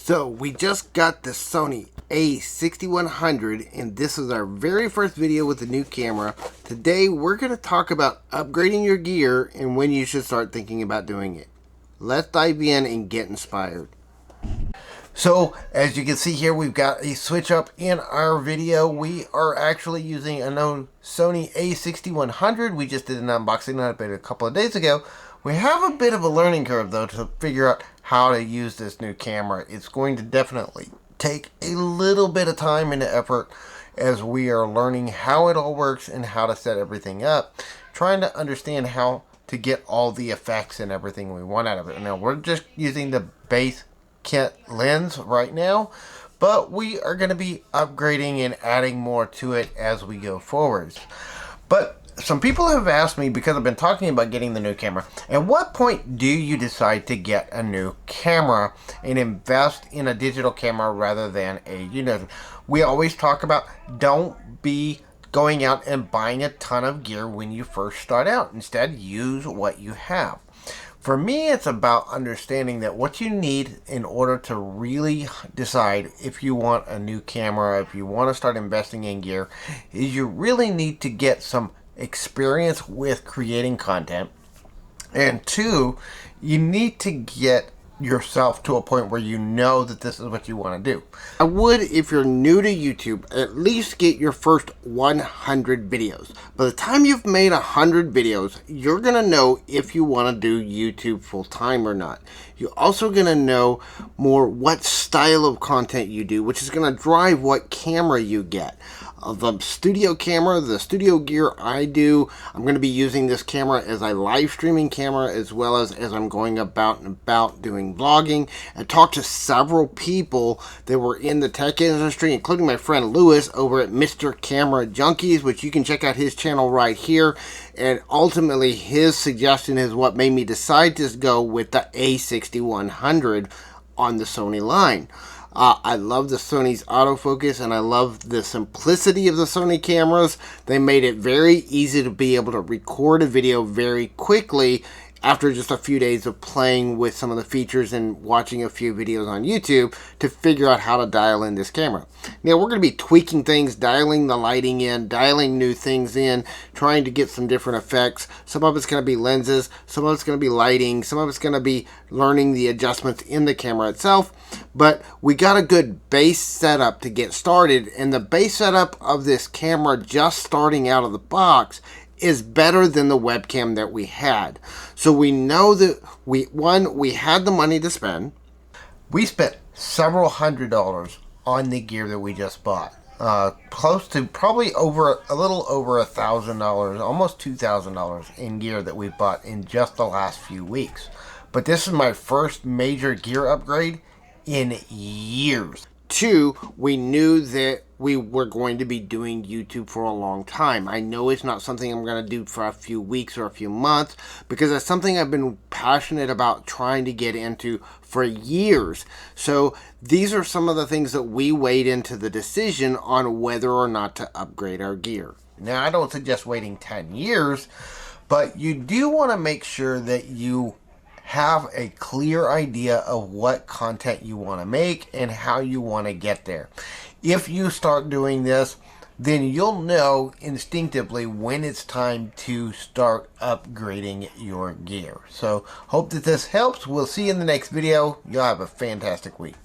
So we just got the Sony a6100 and this is our very first video with the new camera. Today we're going to talk about upgrading your gear and when you should start thinking about doing it. Let's dive in and get inspired. So as you can see here, we've got a switch up in our video. We are actually using a known Sony a6100. We just did an unboxing on it a couple of days ago. We have a bit of a learning curve though to figure out how to use this new camera. It's going to definitely take a little bit of time and effort as we are learning how it all works and how to set everything up, trying to understand how to get all the effects and everything we want out of it. Now we're just using the base kit lens right now, but we are going to be upgrading and adding more to it as we go forwards. But some people have asked me, because I've been talking about getting the new camera, at what point do you decide to get a new camera and invest in a digital camera rather than a, we always talk about don't be going out and buying a ton of gear when you first start out. Instead, use what you have. For me, it's about understanding that what you need in order to really decide if you want a new camera, if you want to start investing in gear, is you really need to get some experience with creating content, and two, you need to get yourself to a point where you know that this is what you want to do. I would, if you're new to YouTube, at least get your first 100 videos. By the time you've made 100 videos, you're gonna know if you want to do YouTube full-time or not. You're also gonna know more what style of content you do, which is gonna drive what camera you get. The studio camera, the studio gear I do, I'm going to be using this camera as a live streaming camera as well as I'm going about and about doing vlogging. I talked to several people that were in the tech industry, including my friend Lewis over at Mr. Camera Junkies, which you can check out his channel right here. And ultimately his suggestion is what made me decide to go with the a6100 on the Sony line. I love the Sony's autofocus and I love the simplicity of the Sony cameras. They made it very easy to be able to record a video very quickly after just a few days of playing with some of the features and watching a few videos on YouTube to figure out how to dial in this camera. Now we're going to be tweaking things, dialing the lighting in, dialing new things in, trying to get some different effects. Some of it's going to be lenses, some of it's going to be lighting, some of it's going to be learning the adjustments in the camera itself. But we got a good base setup to get started, and the base setup of this camera just starting out of the box is better than the webcam that we had. So we know that we had the money to spend. We spent several $100s on the gear that we just bought. Close to probably a little over $1,000, almost $2,000 in gear that we bought in just the last few weeks. But this is my first major gear upgrade in years. Two, we knew that we were going to be doing YouTube for a long time. I know it's not something I'm going to do for a few weeks or a few months, because it's something I've been passionate about trying to get into for years. So these are some of the things that we weighed into the decision on whether or not to upgrade our gear. Now, I don't suggest waiting 10 years, but you do want to make sure that you have a clear idea of what content you want to make and how you want to get there. If you start doing this, then you'll know instinctively when it's time to start upgrading your gear. So hope that this helps. We'll see you in the next video. You'll have a fantastic week.